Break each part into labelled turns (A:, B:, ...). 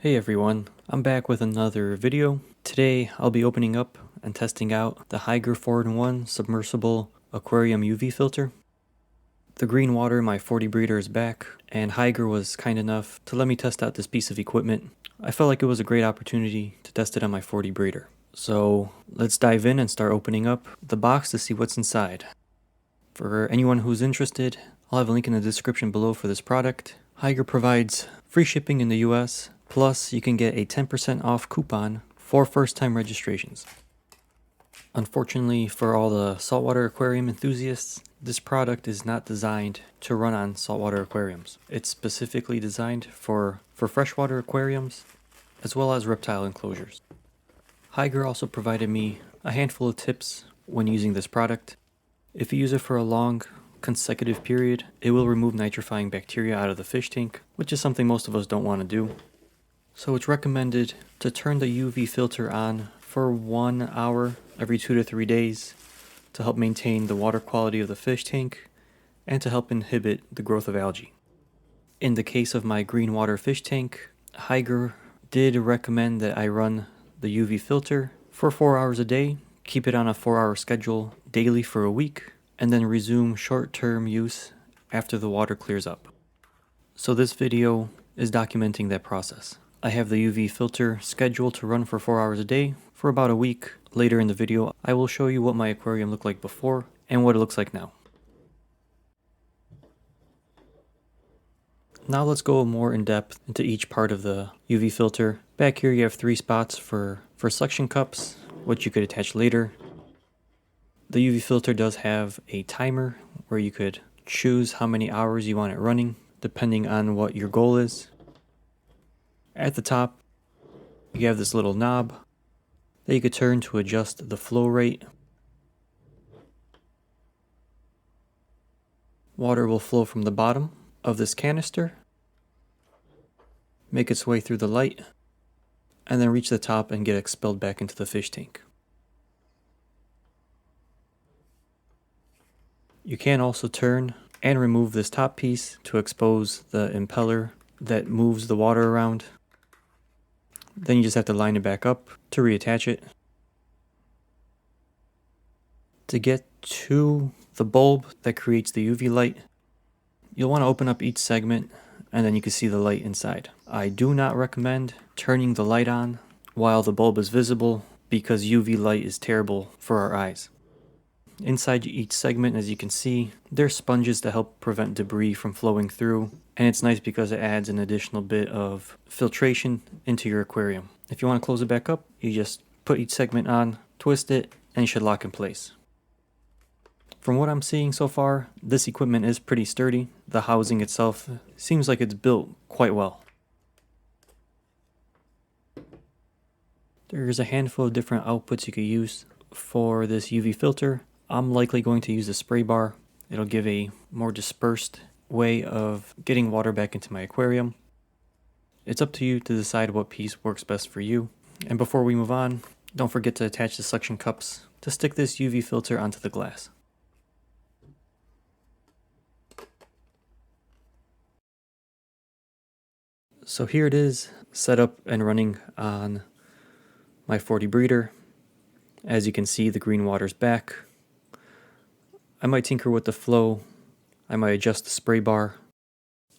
A: Hey everyone, I'm back with another video. Today I'll be opening up and testing out the Hygger 4-in-1 Submersible Aquarium UV filter. The green water in my 40 breeder is back, and Hygger was kind enough to let me test out this piece of equipment. I felt like it was a great opportunity to test it on my 40 breeder. So let's dive in and start opening up the box to see what's inside. For anyone who's interested, I'll have a link in the description below for this product. Hygger provides free shipping in the US, plus you can get a 10% off coupon for first-time registrations. Unfortunately for all the saltwater aquarium enthusiasts, this product is not designed to run on saltwater aquariums. It's specifically designed for freshwater aquariums as well as reptile enclosures. Hygger also provided me a handful of tips when using this product. If you use it for a long, consecutive period, it will remove nitrifying bacteria out of the fish tank, which is something most of us don't want to do. So it's recommended to turn the UV filter on for 1 hour every 2 to 3 days to help maintain the water quality of the fish tank and to help inhibit the growth of algae. In the case of my green water fish tank, Hygger did recommend that I run the UV filter for 4 hours a day, keep it on a 4-hour schedule daily for a week, and then resume short-term use after the water clears up. So this video is documenting that process. I have the UV filter scheduled to run for 4 hours a day for about a week. Later in the video, I will show you what my aquarium looked like before and what it looks like now. Now let's go more in depth into each part of the UV filter. Back here you have 3 spots for suction cups, which you could attach later. The UV filter does have a timer where you could choose how many hours you want it running, depending on what your goal is. At the top, you have this little knob that you could turn to adjust the flow rate. Water will flow from the bottom of this canister, make its way through the light, and then reach the top and get expelled back into the fish tank. You can also turn and remove this top piece to expose the impeller that moves the water around. Then you just have to line it back up to reattach it. To get to the bulb that creates the UV light, you'll want to open up each segment and then you can see the light inside. I do not recommend turning the light on while the bulb is visible because UV light is terrible for our eyes. Inside each segment, as you can see, there's sponges to help prevent debris from flowing through, and it's nice because it adds an additional bit of filtration into your aquarium. If you want to close it back up, you just put each segment on, twist it, and it should lock in place. From what I'm seeing so far, this equipment is pretty sturdy. The housing itself seems like it's built quite well. There's a handful of different outputs you could use for this UV filter. I'm likely going to use a spray bar. It'll give a more dispersed way of getting water back into my aquarium. It's up to you to decide what piece works best for you. And before we move on, don't forget to attach the suction cups to stick this UV filter onto the glass. So here it is, set up and running on my 40 breeder. As you can see, the green water's back. I might tinker with the flow. I might adjust the spray bar.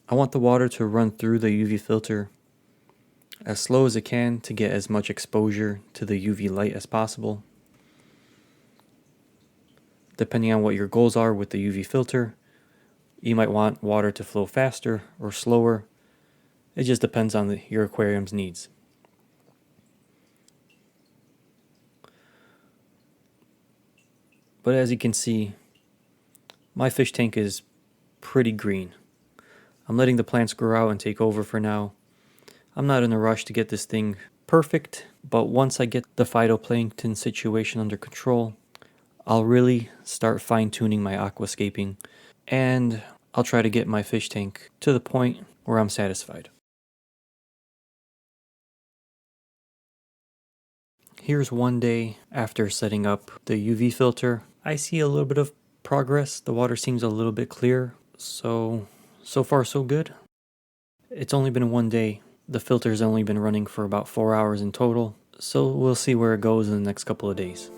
A: I want the water to run through the UV filter as slow as it can to get as much exposure to the UV light as possible. Depending on what your goals are with the UV filter, you might want water to flow faster or slower. It just depends on your aquarium's needs. But as you can see, my fish tank is pretty green. I'm letting the plants grow out and take over for now. I'm not in a rush to get this thing perfect, but once I get the phytoplankton situation under control, I'll really start fine-tuning my aquascaping, and I'll try to get my fish tank to the point where I'm satisfied. Here's one day after setting up the UV filter. I see a little bit of progress. The water seems a little bit clear, so far so good. It's only been 1 day. The filter's only been running for about 4 hours in total, so we'll see where it goes in the next couple of days.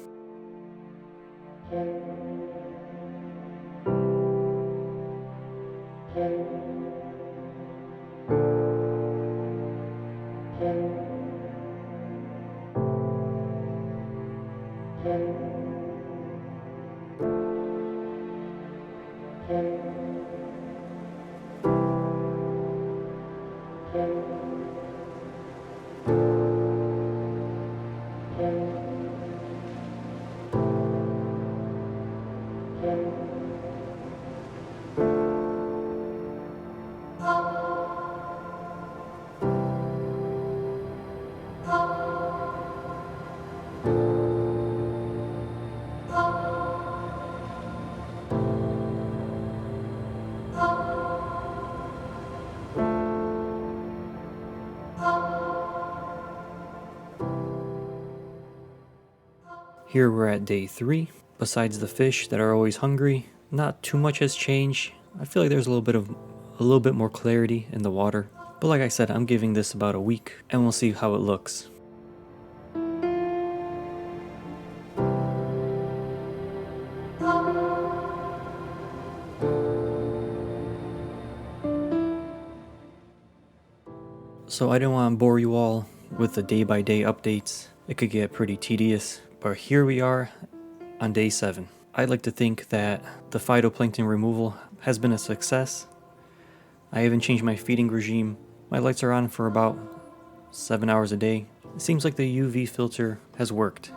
A: Here we're at day 3. Besides the fish that are always hungry, not too much has changed. I feel like there's a little bit more clarity in the water. But like I said, I'm giving this about a week and we'll see how it looks. So I don't want to bore you all with the day-by-day updates. It could get pretty tedious. But here we are on day 7. I'd like to think that the phytoplankton removal has been a success. I even changed my feeding regime. My lights are on for about 7 hours a day. It seems like the UV filter has worked.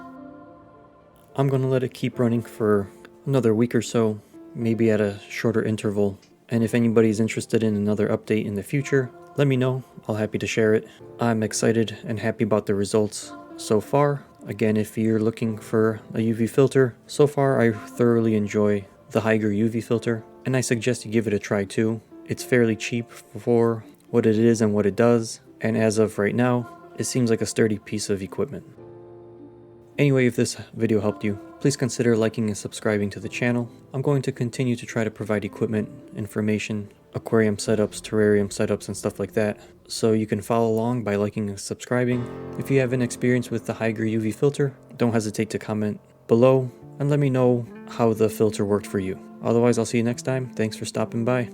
A: I'm going to let it keep running for another week or so, maybe at a shorter interval. And if anybody's interested in another update in the future, let me know. I'll be happy to share it. I'm excited and happy about the results so far. Again, if you're looking for a UV filter, so far I thoroughly enjoy the Hygger UV filter, and I suggest you give it a try too. It's fairly cheap for what it is and what it does, and as of right now, it seems like a sturdy piece of equipment. Anyway, if this video helped you, please consider liking and subscribing to the channel. I'm going to continue to try to provide equipment, information, aquarium setups, terrarium setups, and stuff like that, so you can follow along by liking and subscribing. If you have an experience with the Hygger UV filter, don't hesitate to comment below and let me know how the filter worked for you. Otherwise, I'll see you next time. Thanks for stopping by.